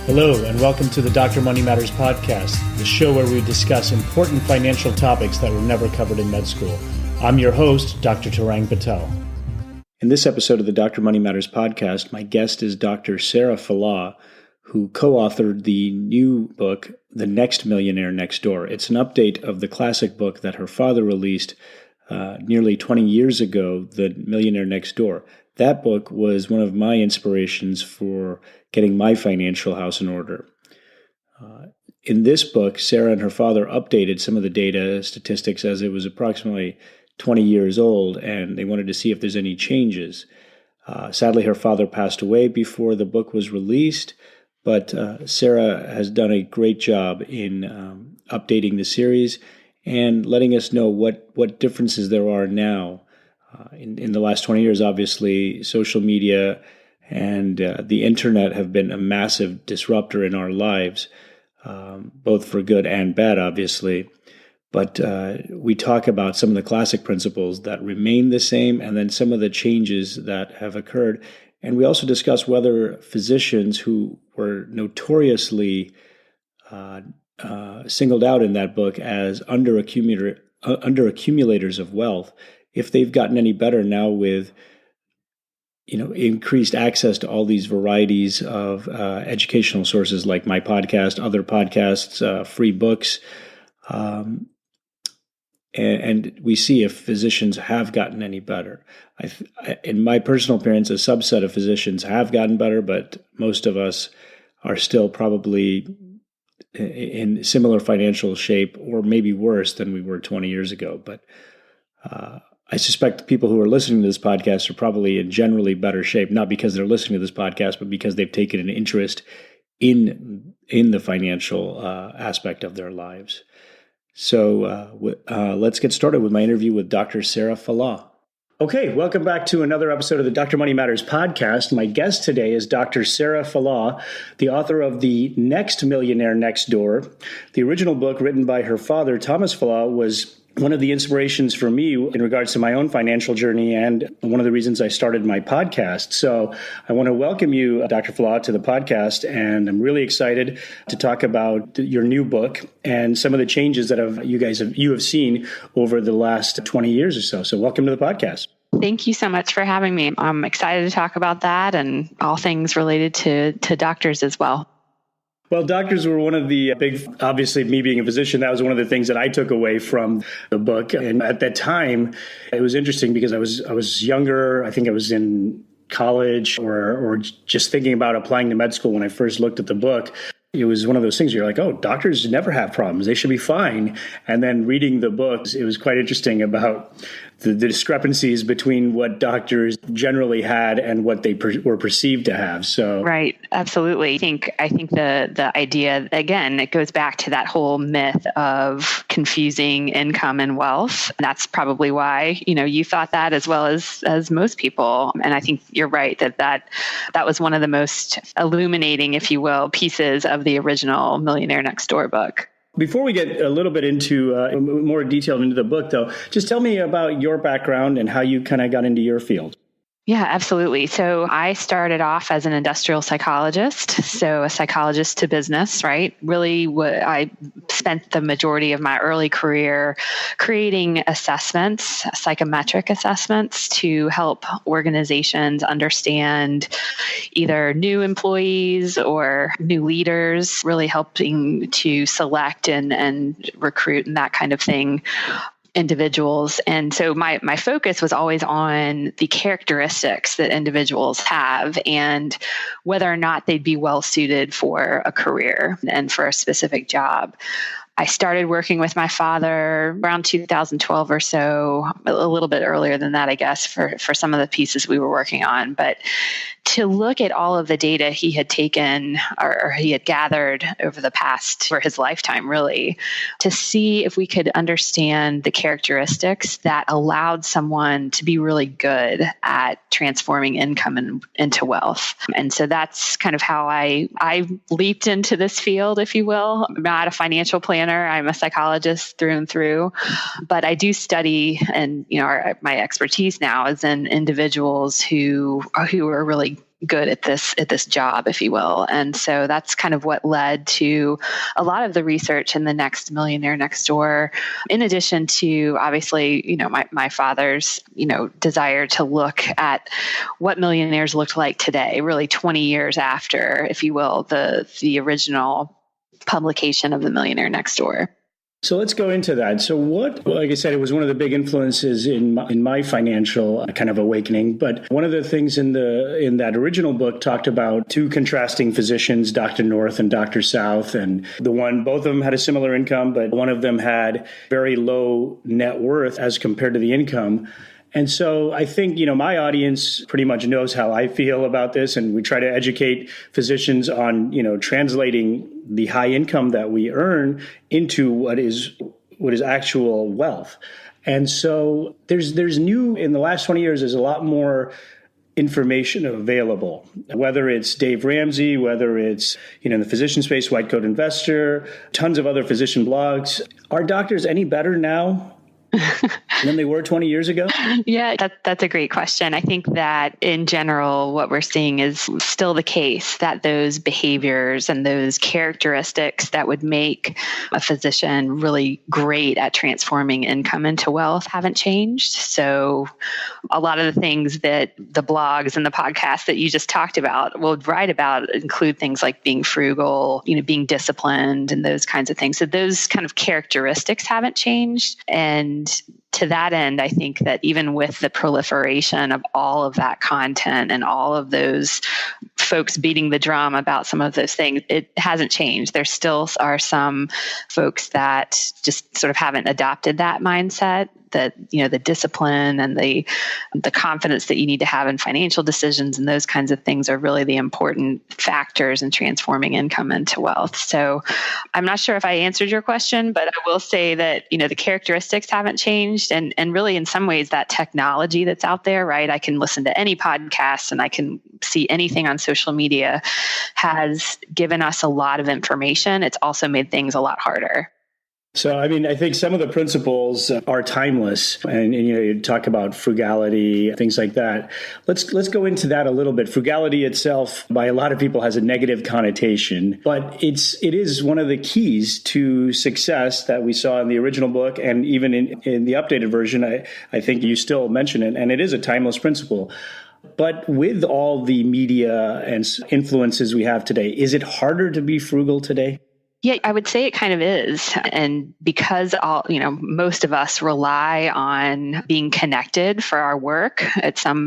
Hello, and welcome to the Dr. Money Matters podcast, the show where we discuss important financial topics that were never covered in med school. I'm your host, Dr. Tarang Patel. In this episode of the Dr. Money Matters podcast, my guest is Dr. Sarah Fallaw, who co-authored the new book, The Next Millionaire Next Door. It's an update of the classic book that her father released nearly 20 years ago, The Millionaire Next Door. That book was one of my inspirations for getting my financial house in order. In this book, Sarah and her father updated some of the data statistics as it was approximately 20 years old, and they wanted to see if there's any changes. Sadly, her father passed away before the book was released, but Sarah has done a great job in updating the series and letting us know what differences there are now. In the last 20 years, obviously, social media and the internet have been a massive disruptor in our lives, both for good and bad, obviously. But we talk about some of the classic principles that remain the same and then some of the changes that have occurred. And we also discuss whether physicians who were notoriously singled out in that book as under-accumulators of wealth, if they've gotten any better now with increased access to all these varieties of educational sources like my podcast, other podcasts, free books. And we see if physicians have gotten any better. In my personal appearance, a subset of physicians have gotten better, but most of us are still probably in similar financial shape or maybe worse than we were 20 years ago. But I suspect people who are listening to this podcast are probably in generally better shape, not because they're listening to this podcast, but because they've taken an interest in the financial aspect of their lives. So let's get started with my interview with Dr. Sarah Fallaw. Okay, welcome back to another episode of the Dr. Money Matters podcast. My guest today is Dr. Sarah Fallaw, the author of The Next Millionaire Next Door. The original book written by her father, Thomas Fallaw, was one of the inspirations for me in regards to my own financial journey and one of the reasons I started my podcast. So I want to welcome you, Dr. Fallaw, to the podcast, and I'm really excited to talk about your new book and some of the changes that you have seen over the last 20 years or so. So welcome to the podcast. Thank you so much for having me. I'm excited to talk about that and all things related to doctors as well. Well, doctors were one of the obviously me being a physician, that was one of the things that I took away from the book. And at that time, it was interesting because I was younger. I think I was in college or just thinking about applying to med school when I first looked at the book. It was one of those things where you're like, oh, doctors never have problems. They should be fine. And then reading the books, it was quite interesting about the discrepancies between what doctors generally had and what they were perceived to have. So right, absolutely. I think the idea, again, it goes back to that whole myth of confusing income and wealth. And that's probably why you thought that as well as most people. And I think you're right that was one of the most illuminating, if you will, pieces of the original Millionaire Next Door book. Before we get a little bit into more detail into the book, though, just tell me about your background and how you kind of got into your field. Yeah, absolutely. So I started off as an industrial psychologist, so a psychologist to business, right? Really, I spent the majority of my early career creating assessments, psychometric assessments, to help organizations understand either new employees or new leaders, really helping to select and recruit and that kind of thing. Individuals. And so my focus was always on the characteristics that individuals have and whether or not they'd be well suited for a career and for a specific job. I started working with my father around 2012 or so, a little bit earlier than that, I guess, for some of the pieces we were working on. But to look at all of the data he had taken or he had gathered over the past, for his lifetime, really, to see if we could understand the characteristics that allowed someone to be really good at transforming income into wealth. And so that's kind of how I leaped into this field, if you will. I'm not a financial planner. I'm a psychologist through and through, but I do study, and my expertise now is in individuals who are really good at this job, if you will. And so that's kind of what led to a lot of the research in the Next Millionaire Next Door, in addition to obviously, my father's, desire to look at what millionaires looked like today, really 20 years after, if you will, the original publication of The Millionaire Next Door. So let's go into that. So like I said, it was one of the big influences in my financial kind of awakening. But one of the things in that original book talked about two contrasting physicians, Dr. North and Dr. South. And both of them had a similar income, but one of them had very low net worth as compared to the income. And so I think, my audience pretty much knows how I feel about this. And we try to educate physicians on, translating the high income that we earn into what is actual wealth. And so there's new in the last 20 years, there's a lot more information available, whether it's Dave Ramsey, whether it's, in the physician space, White Coat Investor, tons of other physician blogs. Are doctors any better now than they were 20 years ago? Yeah, that's a great question. I think that in general, what we're seeing is still the case that those behaviors and those characteristics that would make a physician really great at transforming income into wealth haven't changed. So a lot of the things that the blogs and the podcasts that you just talked about will write about include things like being frugal, being disciplined and those kinds of things. So those kind of characteristics haven't changed. And to that end, I think that even with the proliferation of all of that content and all of those folks beating the drum about some of those things, it hasn't changed. There still are some folks that just sort of haven't adopted that mindset, that, the discipline and the confidence that you need to have in financial decisions and those kinds of things are really the important factors in transforming income into wealth. So I'm not sure if I answered your question, but I will say that, the characteristics haven't changed. And really in some ways that technology that's out there, right? I can listen to any podcast and I can see anything on social media has given us a lot of information. It's also made things a lot harder. So, I think some of the principles are timeless, and you talk about frugality, things like that. Let's go into that a little bit. Frugality itself, by a lot of people, has a negative connotation, but it is one of the keys to success that we saw in the original book, and even in the updated version. I think you still mention it, and it is a timeless principle. But with all the media and influences we have today, is it harder to be frugal today? Yeah, I would say it kind of is. And because most of us rely on being connected for our work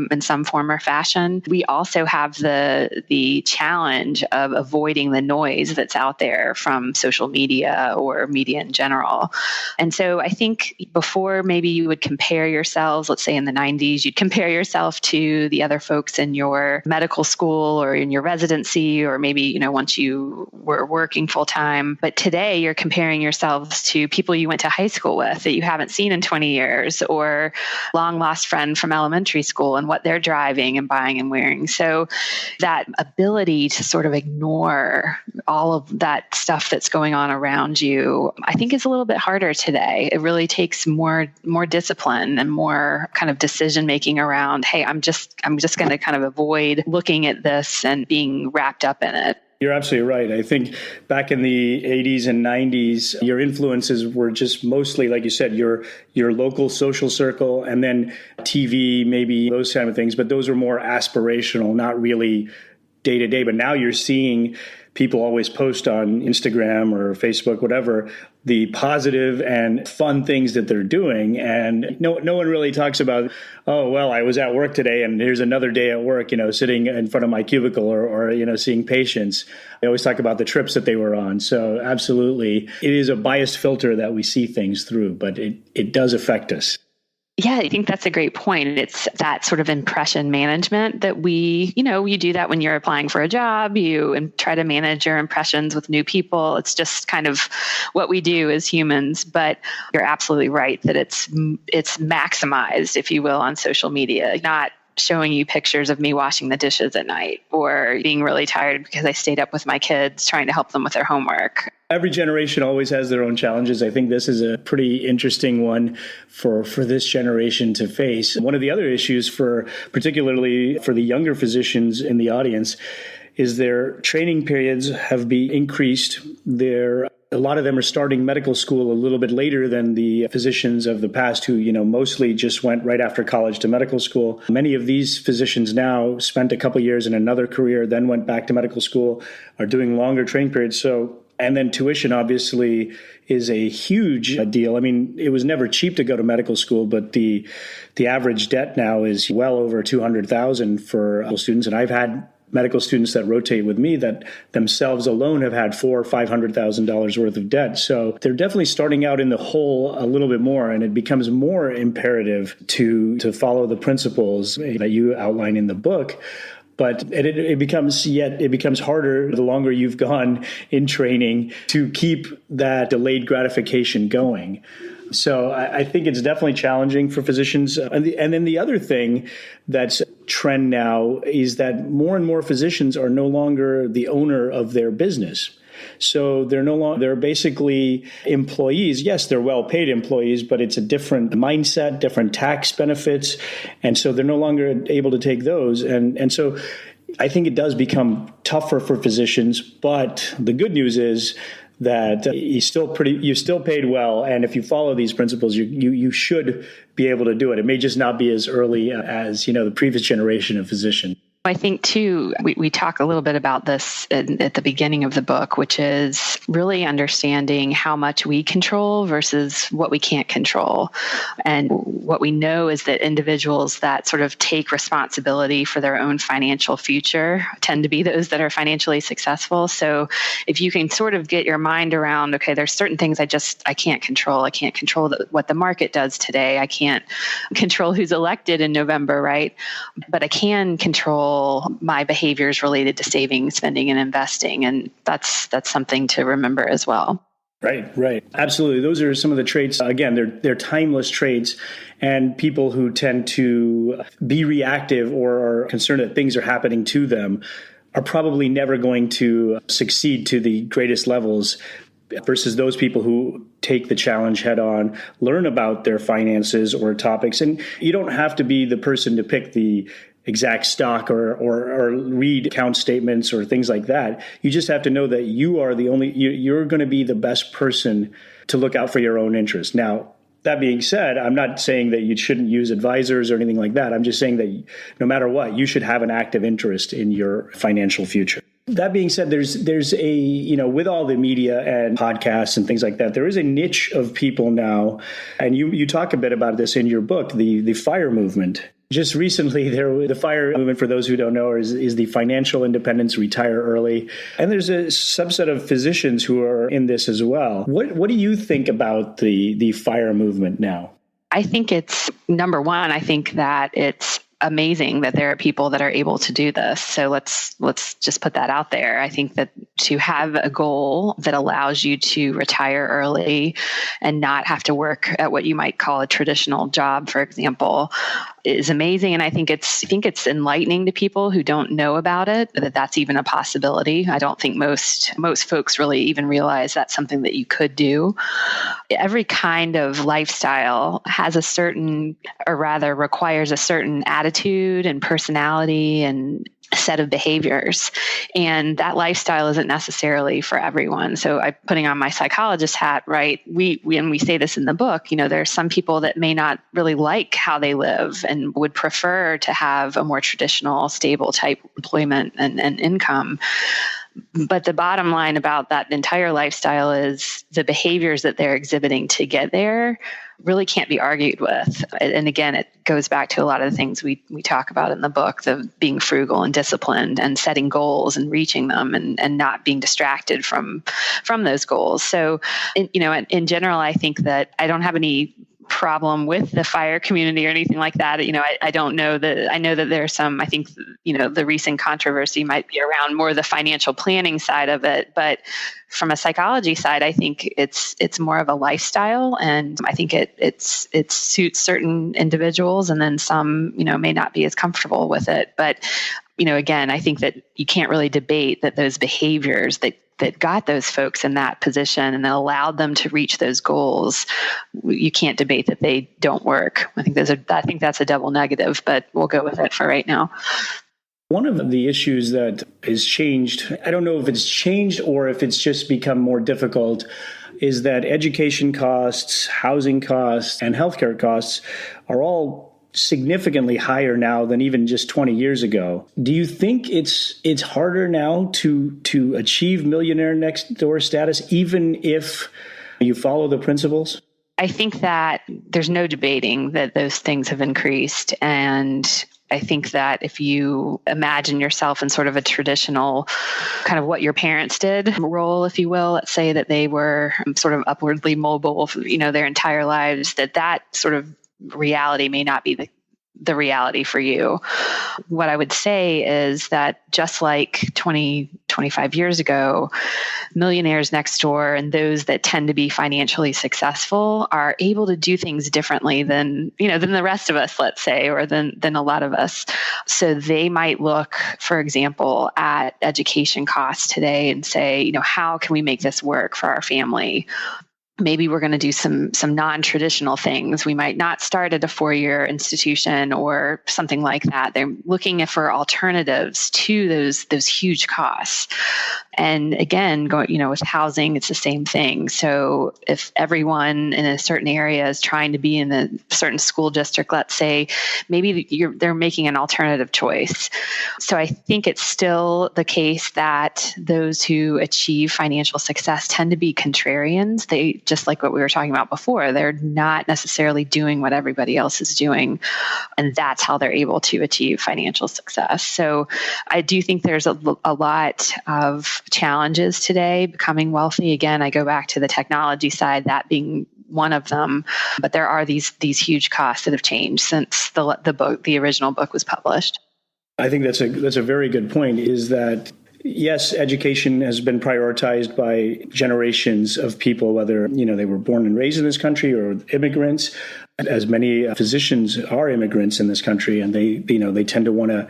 in some form or fashion, we also have the challenge of avoiding the noise that's out there from social media or media in general. And so I think before maybe you would compare yourselves, let's say in the 90s, you'd compare yourself to the other folks in your medical school or in your residency, or maybe, once you were working full time. But today you're comparing yourselves to people you went to high school with that you haven't seen in 20 years, or long lost friend from elementary school and what they're driving and buying and wearing. So that ability to sort of ignore all of that stuff that's going on around you, I think is a little bit harder today. It really takes more discipline and more kind of decision making around, hey, I'm just going to kind of avoid looking at this and being wrapped up in it. You're absolutely right. I think back in the 80s and 90s, your influences were just mostly, like you said, your local social circle, and then TV, maybe those kind of things. But those are more aspirational, not really day to day. But now you're seeing people always post on Instagram or Facebook, whatever, the positive and fun things that they're doing. And no one really talks about, oh, well, I was at work today and here's another day at work, sitting in front of my cubicle or seeing patients. They always talk about the trips that they were on. So absolutely, it is a biased filter that we see things through, but it does affect us. Yeah, I think that's a great point. It's that sort of impression management that you do that when you're applying for a job, you try to manage your impressions with new people. It's just kind of what we do as humans. But you're absolutely right that it's maximized, if you will, on social media, not showing you pictures of me washing the dishes at night or being really tired because I stayed up with my kids trying to help them with their homework. Every generation always has their own challenges. I think this is a pretty interesting one for this generation to face. One of the other issues particularly for the younger physicians in the audience is their training periods have been increased. A lot of them are starting medical school a little bit later than the physicians of the past who, mostly just went right after college to medical school. Many of these physicians now spent a couple years in another career, then went back to medical school, are doing longer training periods. And then tuition obviously is a huge deal. I mean, it was never cheap to go to medical school, but the average debt now is well over $200,000 for students. And I've had medical students that rotate with me that themselves alone have had $400,000 or $500,000 worth of debt. So they're definitely starting out in the hole a little bit more, and it becomes more imperative to follow the principles that you outline in the book. But it becomes harder the longer you've gone in training to keep that delayed gratification going. So I think it's definitely challenging for physicians. And then the other thing that's trend now is that more and more physicians are no longer the owner of their business. So they're basically employees. Yes, they're well-paid employees, but it's a different mindset, different tax benefits. And so they're no longer able to take those. And so I think it does become tougher for physicians. But the good news is that you're still paid well. And if you follow these principles, you should be able to do it. It may just not be as early as, the previous generation of physicians. I think, too, we talk a little bit about this at the beginning of the book, which is really understanding how much we control versus what we can't control. And what we know is that individuals that sort of take responsibility for their own financial future tend to be those that are financially successful. So if you can sort of get your mind around, okay, there's certain things I can't control. I can't control what the market does today. I can't control who's elected in November, right? But I can control my behaviors related to saving, spending, and investing. And that's something to remember as well. Right. Absolutely. Those are some of the traits. Again, they're timeless traits. And people who tend to be reactive or are concerned that things are happening to them are probably never going to succeed to the greatest levels versus those people who take the challenge head on, learn about their finances or topics. And you don't have to be the person to pick the exact stock or read account statements or things like that. You just have to know that you're going to be the best person to look out for your own interests. Now, that being said, I'm not saying that you shouldn't use advisors or anything like that. I'm just saying that no matter what, you should have an active interest in your financial future. That being said, there's a, with all the media and podcasts and things like that, there is a niche of people now, and you talk a bit about this in your book, the FIRE movement. Just recently, the FIRE movement, for those who don't know, is the Financial Independence Retire Early. And there's a subset of physicians who are in this as well. What do you think about the FIRE movement now? I think it's, number one, I think that it's amazing that there are people that are able to do this. So let's just put that out there. I think that to have a goal that allows you to retire early and not have to work at what you might call a traditional job, for example, is amazing. And I think it's enlightening to people who don't know about it, that that's even a possibility. I don't think most folks really even realize that's something that you could do. Every kind of lifestyle has requires a certain attitude and personality and set of behaviors. And that lifestyle isn't necessarily for everyone. So I'm putting on my psychologist hat, right? We say this in the book, there's some people that may not really like how they live and would prefer to have a more traditional, stable type employment and income. But the bottom line about that entire lifestyle is the behaviors that they're exhibiting to get there really can't be argued with. And again, it goes back to a lot of the things we talk about in the book, the being frugal and disciplined and setting goals and reaching them and not being distracted from those goals. So, in general, I think that I don't have any problem with the FIRE community or anything like that. I don't know that. I know that there's some, I think, the recent controversy might be around more the financial planning side of it. But from a psychology side, I think it's more of a lifestyle. And I think it suits certain individuals, and then some, may not be as comfortable with it. But, again, I think that you can't really debate that those behaviors that got those folks in that position and that allowed them to reach those goals, you can't debate that they don't work. I think that's a double negative, but we'll go with it for right now. One of the issues that is changed, I don't know if it's changed or if it's just become more difficult, is that education costs, housing costs, and healthcare costs are all significantly higher now than even just 20 years ago. Do you think it's harder now to achieve Millionaire Next Door status, even if you follow the principles? I think that there's no debating that those things have increased. And I think that if you imagine yourself in sort of a traditional kind of what your parents did role, if you will, let's say that they were sort of upwardly mobile, their entire lives, that sort of reality may not be the reality for you. What I would say is that just like 20, 25 years ago, millionaires next door and those that tend to be financially successful are able to do things differently than the rest of us, let's say, or than a lot of us. So they might look, for example, at education costs today and say, how can we make this work for our family? Maybe we're going to do some non-traditional things. We might not start at a 4-year institution or something like that. They're looking for alternatives to those huge costs. And again, with housing, it's the same thing. So if everyone in a certain area is trying to be in a certain school district, let's say, maybe they're making an alternative choice. So I think it's still the case that those who achieve financial success tend to be contrarians. They, just like what we were talking about before, they're not necessarily doing what everybody else is doing. And that's how they're able to achieve financial success. So I do think there's a lot of challenges today becoming wealthy. Again, I go back to the technology side, that being one of them. But there are these huge costs that have changed since the original book was published. I think that's a very good point, is that yes, education has been prioritized by generations of people, whether they were born and raised in this country or immigrants. As many physicians are immigrants in this country, and they tend to want to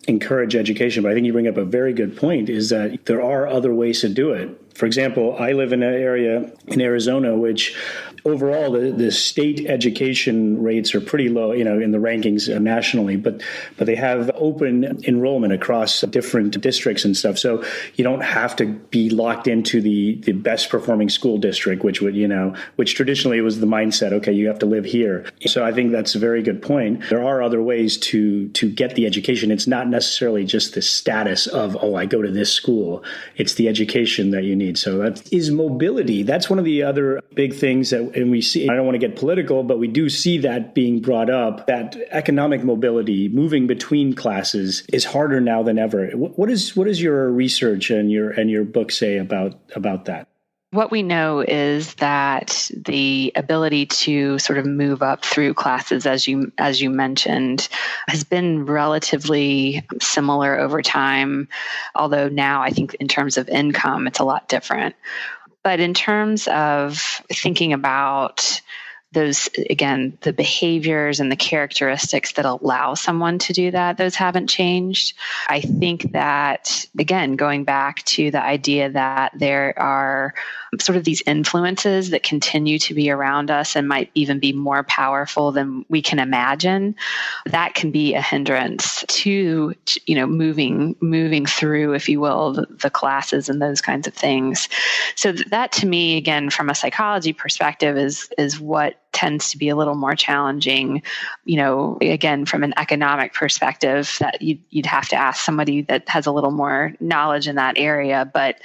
encourage education. But I think you bring up a very good point, is that there are other ways to do it. For example, I live in an area in Arizona, which overall the state education rates are pretty low, in the rankings nationally, but they have open enrollment across different districts and stuff. So you don't have to be locked into the best performing school district, which traditionally was the mindset, okay, you have to live here. So I think that's a very good point. There are other ways to get the education. It's not necessarily just the status of, I go to this school. It's the education that you need. So that is mobility. That's one of the other big things and we see, I don't want to get political, but we do see that being brought up, that economic mobility, moving between classes, is harder now than ever. What is your research and your book say about that? What we know is that the ability to sort of move up through classes, as you mentioned, has been relatively similar over time, although now I think in terms of income, it's a lot different. But in terms of thinking about those, again, the behaviors and the characteristics that allow someone to do that, those haven't changed. I think that, again, going back to the idea that there are sort of these influences that continue to be around us and might even be more powerful than we can imagine, that can be a hindrance to, moving through, if you will, the classes and those kinds of things. So that, to me, again, from a psychology perspective, is what tends to be a little more challenging. Again, from an economic perspective, that you'd have to ask somebody that has a little more knowledge in that area. But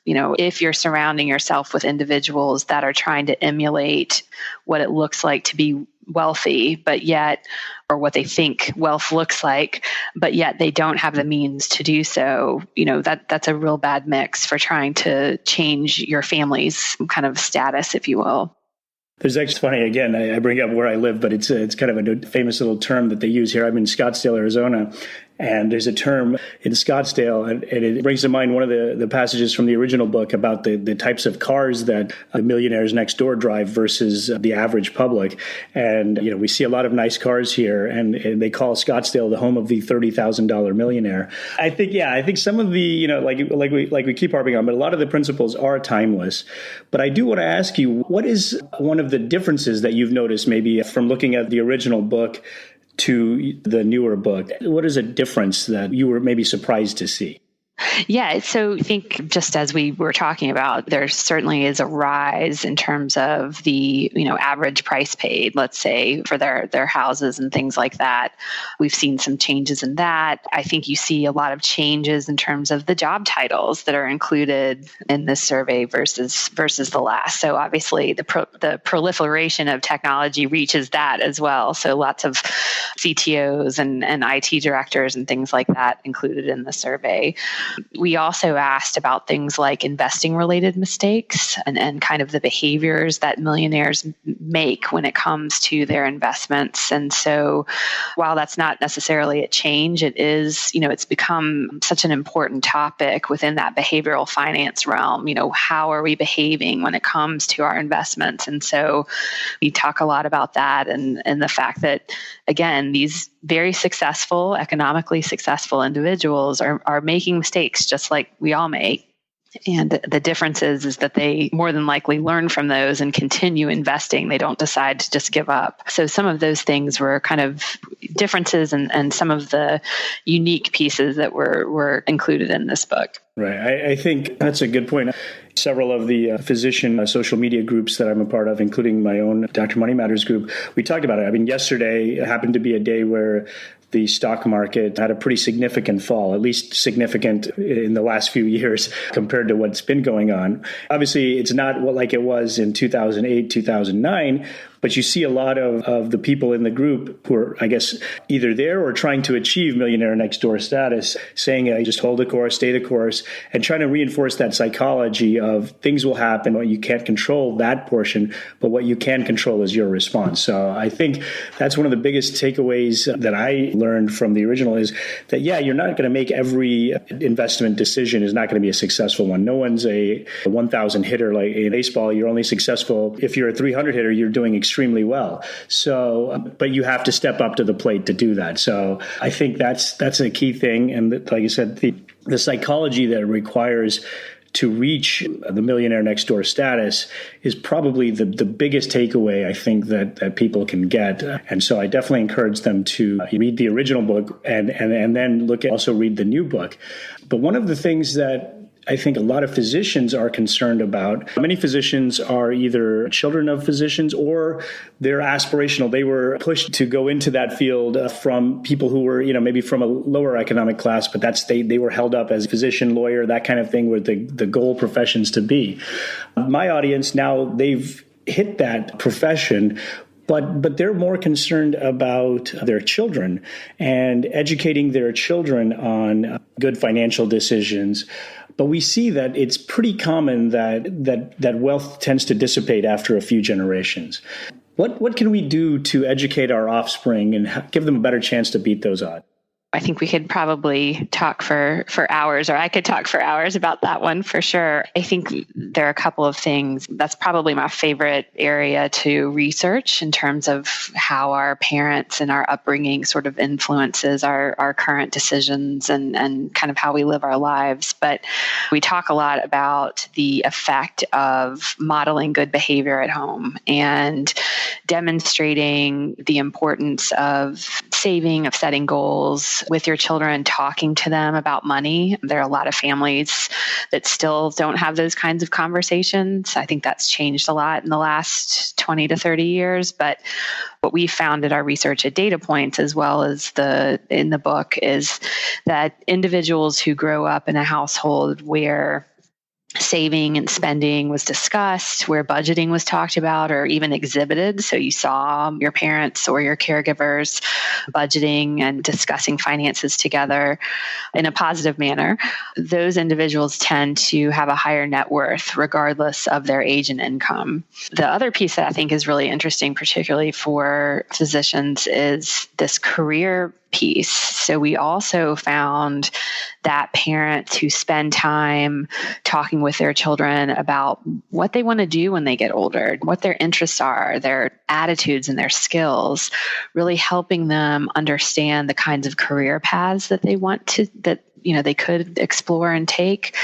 if you're surrounding yourself with individuals that are trying to emulate what it looks like to be wealthy, but yet, or what they think wealth looks like, but yet they don't have the means to do so, that's a real bad mix for trying to change your family's kind of status, if you will. There's actually funny, again, I bring up where I live, but it's kind of a famous little term that they use here. I'm in Scottsdale, Arizona, and there's a term in Scottsdale, and it brings to mind one of the passages from the original book about the types of cars that the millionaires next door drive versus the average public. And, we see a lot of nice cars here, and they call Scottsdale the home of the $30,000 millionaire. I think some of the, like we keep harping on, but a lot of the principles are timeless. But I do want to ask you, what is one of the differences that you've noticed maybe from looking at the original book to the newer book? What is a difference that you were maybe surprised to see? Yeah. So I think just as we were talking about, there certainly is a rise in terms of the, average price paid, let's say, for their houses and things like that. We've seen some changes in that. I think you see a lot of changes in terms of the job titles that are included in this survey versus the last. So obviously the proliferation of technology reaches that as well. So lots of CTOs and IT directors and things like that included in the survey. We also asked about things like investing related mistakes and kind of the behaviors that millionaires make when it comes to their investments. And so while that's not necessarily a change, it is, it's become such an important topic within that behavioral finance realm. How are we behaving when it comes to our investments? And so we talk a lot about that and the fact that, again, these very successful, economically successful individuals are making mistakes just like we all make. And the difference is that they more than likely learn from those and continue investing. They don't decide to just give up. So some of those things were kind of differences and some of the unique pieces that were included in this book. Right. I think that's a good point. Several of the physician social media groups that I'm a part of, including my own Dr. Money Matters group, we talked about it. I mean, yesterday happened to be a day where the stock market had a pretty significant fall, at least significant in the last few years compared to what's been going on. Obviously, it's not like it was in 2008, 2009, but you see a lot of the people in the group who are, I guess, either there or trying to achieve millionaire next door status, saying, just hold the course, stay the course, and trying to reinforce that psychology of things will happen. You can't control that portion, but what you can control is your response. So I think that's one of the biggest takeaways that I learned from the original is that, you're not going to make every investment decision is not going to be a successful one. No one's a 1,000 hitter like in baseball. You're only successful if you're a 300 hitter, you're doing extremely well. So, but you have to step up to the plate to do that. So I think that's a key thing. And like I said, the psychology that it requires to reach the millionaire next door status is probably the biggest takeaway I think that people can get. And so I definitely encourage them to read the original book and then also read the new book. But one of the things that I think a lot of physicians are concerned about. Many physicians are either children of physicians or they're aspirational. They were pushed to go into that field from people who were, maybe from a lower economic class, but they were held up as physician, lawyer, that kind of thing were the goal professions to be. My audience now, they've hit that profession, but they're more concerned about their children and educating their children on good financial decisions. But we see that it's pretty common that wealth tends to dissipate after a few generations. What can we do to educate our offspring and give them a better chance to beat those odds? I think we could probably talk for hours, or I could talk for hours about that one for sure. I think there are a couple of things. That's probably my favorite area to research in terms of how our parents and our upbringing sort of influences our current decisions and kind of how we live our lives. But we talk a lot about the effect of modeling good behavior at home and demonstrating the importance of saving, of setting goals with your children, talking to them about money. There are a lot of families that still don't have those kinds of conversations. I think that's changed a lot in the last 20 to 30 years. But what we found at our research at Data Points, as well as in the book, is that individuals who grow up in a household where saving and spending was discussed, where budgeting was talked about or even exhibited. So you saw your parents or your caregivers budgeting and discussing finances together in a positive manner. Those individuals tend to have a higher net worth regardless of their age and income. The other piece that I think is really interesting, particularly for physicians, is this career piece. So we also found that parents who spend time talking with their children about what they want to do when they get older, what their interests are, their attitudes and their skills, really helping them understand the kinds of career paths that they want to, that they could explore and take.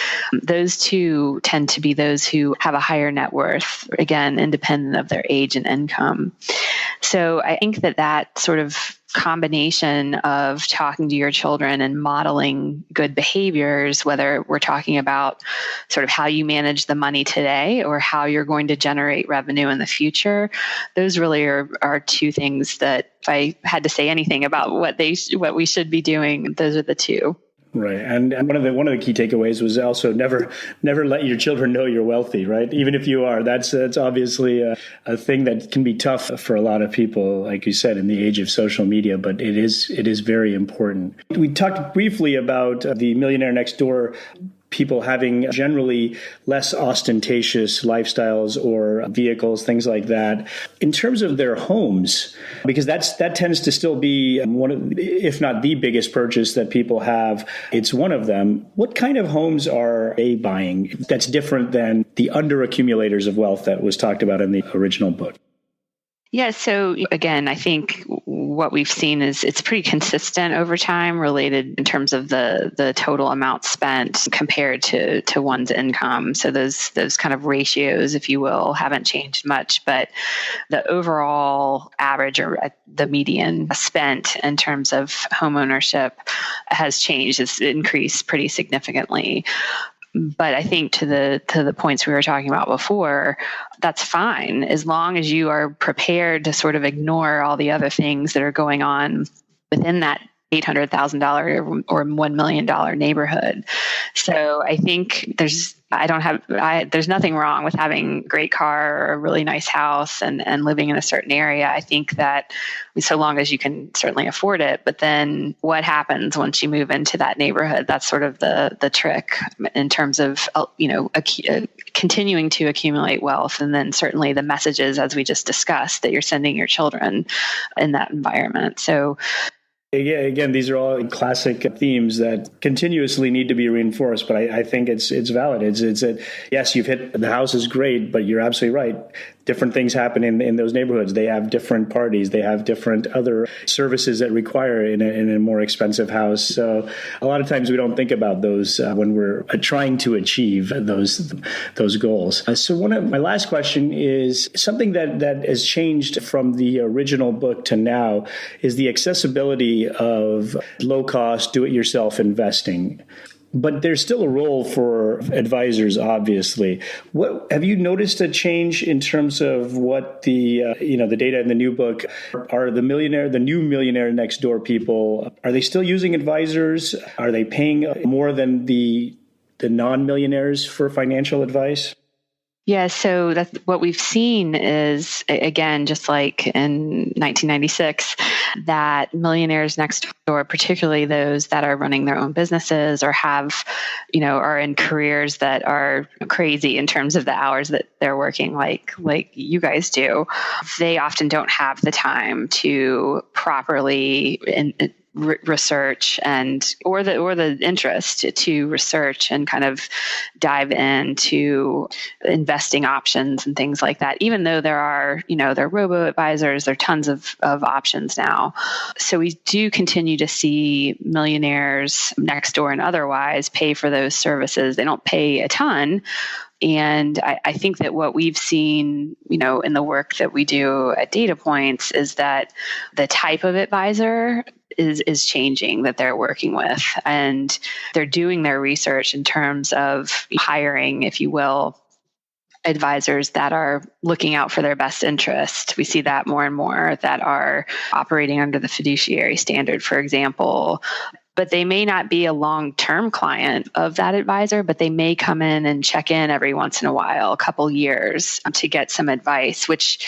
Those two tend to be those who have a higher net worth, again, independent of their age and income. So I think that sort of combination of talking to your children and modeling good behaviors, whether we're talking about sort of how you manage the money today or how you're going to generate revenue in the future, those really are two things that, if I had to say anything about what we should be doing, those are the two. Right. And one of the key takeaways was also never let your children know you're wealthy, right? Even if you are, that's obviously a thing that can be tough for a lot of people, like you said, in the age of social media, but it is very important. We talked briefly about the Millionaire Next Door people having generally less ostentatious lifestyles or vehicles, things like that. In terms of their homes, because that tends to still be one of, if not the biggest purchase that people have, it's one of them. What kind of homes are they buying that's different than the under-accumulators of wealth that was talked about in the original book? Yeah. So again, I think what we've seen is it's pretty consistent over time, related in terms of the total amount spent compared to one's income. So those kind of ratios, if you will, haven't changed much, but the overall average or the median spent in terms of home ownership has changed. It's increased pretty significantly. But I think to the points we were talking about before, that's fine as long as you are prepared to sort of ignore all the other things that are going on within that $800,000 or $1 million neighborhood. So I think there's nothing wrong with having a great car or a really nice house and living in a certain area. I think that so long as you can certainly afford it, but then what happens once you move into that neighborhood? That's sort of the trick in terms of, continuing to accumulate wealth. And then certainly the messages, as we just discussed, that you're sending your children in that environment. So yeah, again, these are all classic themes that continuously need to be reinforced, but I think it's valid. It's yes, you've hit the house is great, but you're absolutely right. Different things happen in those neighborhoods. They have different parties. They have different other services that require in a more expensive house. So a lot of times we don't think about those when we're trying to achieve those goals. So my last question is something that has changed from the original book to now is the accessibility of low-cost, do-it-yourself investing. But there's still a role for advisors, obviously. What have you noticed a change in terms of what the data in the new book are? The new Millionaire Next Door people, are they still using advisors? Are they paying more than the non-millionaires for financial advice? Yeah, so that's what we've seen is, again, just like in 1996, that millionaires next door, particularly those that are running their own businesses or have, are in careers that are crazy in terms of the hours that they're working, like you guys do, they often don't have the time to properly research or the interest to research and kind of dive into investing options and things like that, even though there are, there are robo-advisors, there are tons of options now. So we do continue to see millionaires next door and otherwise pay for those services. They don't pay a ton. And I think that what we've seen, in the work that we do at Data Points is that the type of advisor is changing that they're working with, and they're doing their research in terms of hiring, if you will, advisors that are looking out for their best interest. We see that more and more, that are operating under the fiduciary standard, for example, but they may not be a long-term client of that advisor, but they may come in and check in every once in a while, a couple years, to get some advice, which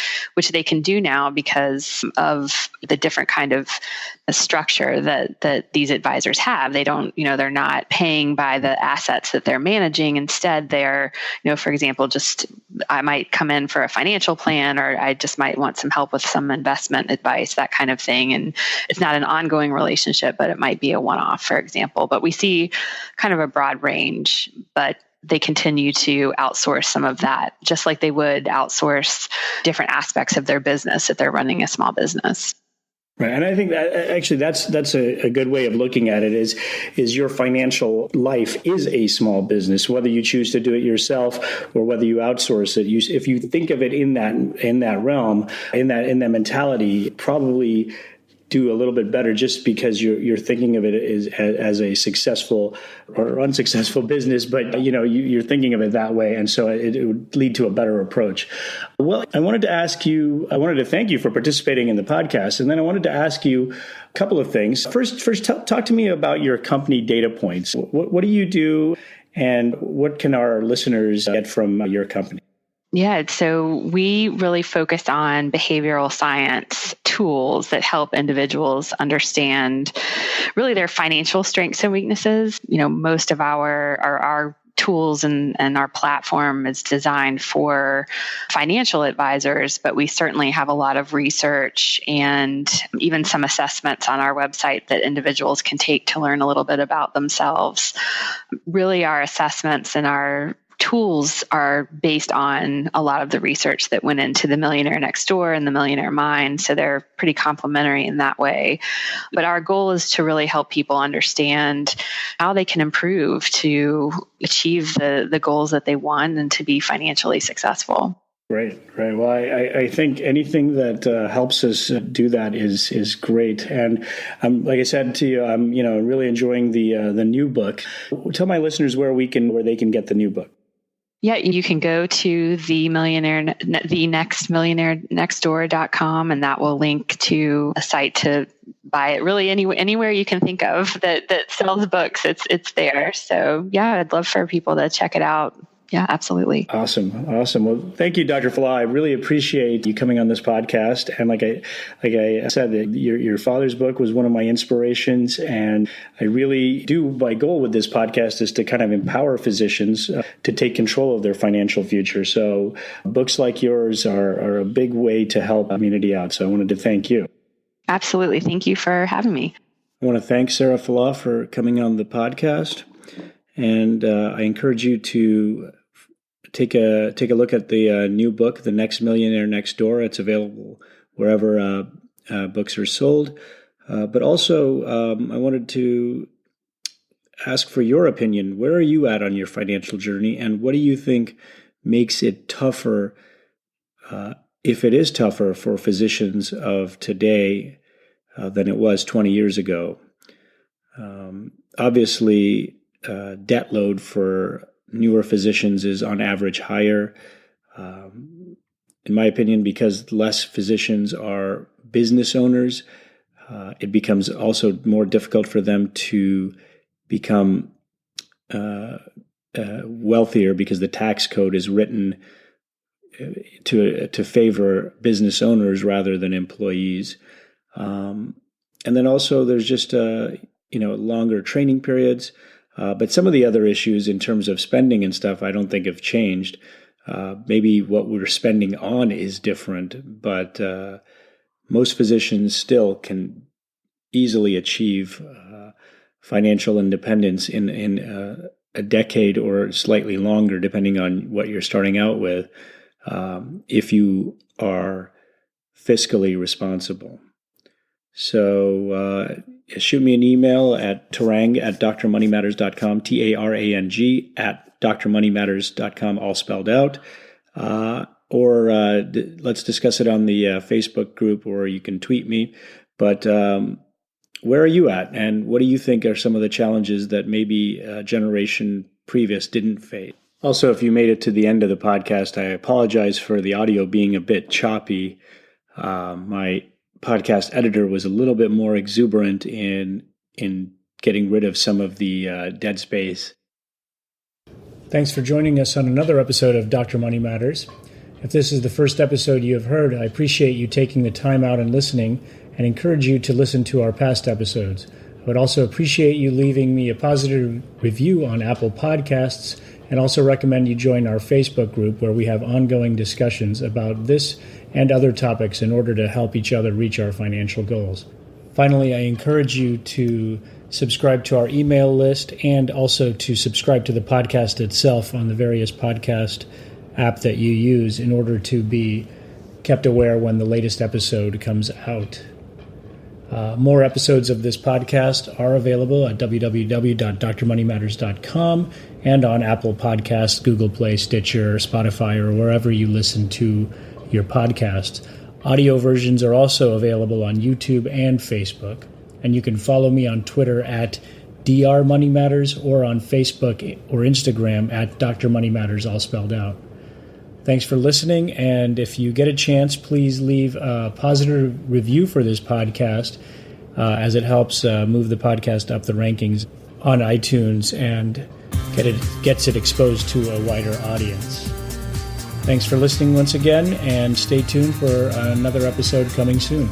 they can do now because of the different kind of structure that these advisors have. They don't, they're not paying by the assets that they're managing. Instead, they're, for example, I might come in for a financial plan, or I just might want some help with some investment advice, that kind of thing. And it's not an ongoing relationship, but it might be a one-off, for example. But we see kind of a broad range, but they continue to outsource some of that, just like they would outsource different aspects of their business if they're running a small business. Right. And I think that actually that's a good way of looking at it is your financial life is a small business, whether you choose to do it yourself or whether you outsource it. If you think of it in that realm, in that mentality, probably do a little bit better just because you're thinking of it as a successful or unsuccessful business, but you're thinking of it that way, and so it would lead to a better approach. Well, I wanted to thank you for participating in the podcast, and then I wanted to ask you a couple of things. First, talk to me about your company Data Points. What do you do, and what can our listeners get from your company? Yeah, so we really focus on behavioral science tools that help individuals understand really their financial strengths and weaknesses. Most of our tools and our platform is designed for financial advisors, but we certainly have a lot of research and even some assessments on our website that individuals can take to learn a little bit about themselves. Really, our assessments and our tools are based on a lot of the research that went into the Millionaire Next Door and the Millionaire Mind. So they're pretty complementary in that way. But our goal is to really help people understand how they can improve to achieve the goals that they want and to be financially successful. Right. Well, I think anything that helps us do that is great. And like I said to you, I'm really enjoying the new book. Tell my listeners where they can get the new book. Yeah, you can go to the Next Millionaire Next Door.com, and that will link to a site to buy it. Really, anywhere you can think of that sells books, it's there. So yeah, I'd love for people to check it out. Yeah, absolutely. Awesome. Well, thank you, Dr. Fallaw. I really appreciate you coming on this podcast. And like I said, your father's book was one of my inspirations. And I really do, my goal with this podcast is to kind of empower physicians to take control of their financial future. So books like yours are a big way to help the community out. So I wanted to thank you. Absolutely. Thank you for having me. I want to thank Sarah Fallaw for coming on the podcast. And I encourage you to take a look at the new book, The Next Millionaire Next Door. It's available wherever books are sold. But also, I wanted to ask for your opinion. Where are you at on your financial journey, and what do you think makes it tougher, if it is tougher, for physicians of today than it was 20 years ago? Obviously, debt load for newer physicians is on average higher. In my opinion, because less physicians are business owners, it becomes also more difficult for them to become wealthier because the tax code is written to favor business owners rather than employees. And then also there's just longer training periods. But some of the other issues in terms of spending and stuff, I don't think have changed. Maybe what we're spending on is different, but most physicians still can easily achieve financial independence in a decade or slightly longer, depending on what you're starting out with, if you are fiscally responsible. So shoot me an email at tarang@drmoneymatters.com, TARANG @drmoneymatters.com, all spelled out. Or let's discuss it on the Facebook group, or you can tweet me. But where are you at? And what do you think are some of the challenges that maybe a generation previous didn't face? Also, if you made it to the end of the podcast, I apologize for the audio being a bit choppy. My podcast editor was a little bit more exuberant in getting rid of some of the dead space. Thanks for joining us on another episode of Dr. Money Matters. If this is the first episode you have heard, I appreciate you taking the time out and listening, and encourage you to listen to our past episodes. I would also appreciate you leaving me a positive review on Apple Podcasts, and also recommend you join our Facebook group where we have ongoing discussions about this and other topics in order to help each other reach our financial goals. Finally, I encourage you to subscribe to our email list and also to subscribe to the podcast itself on the various podcast app that you use in order to be kept aware when the latest episode comes out. More episodes of this podcast are available at www.drmoneymatters.com and on Apple Podcasts, Google Play, Stitcher, Spotify, or wherever you listen to your podcasts. Audio versions are also available on YouTube and Facebook. And you can follow me on Twitter at Dr. Money Matters or on Facebook or Instagram at Dr. Money Matters, all spelled out. Thanks for listening, and if you get a chance, please leave a positive review for this podcast as it helps move the podcast up the rankings on iTunes and gets it exposed to a wider audience. Thanks for listening once again, and stay tuned for another episode coming soon.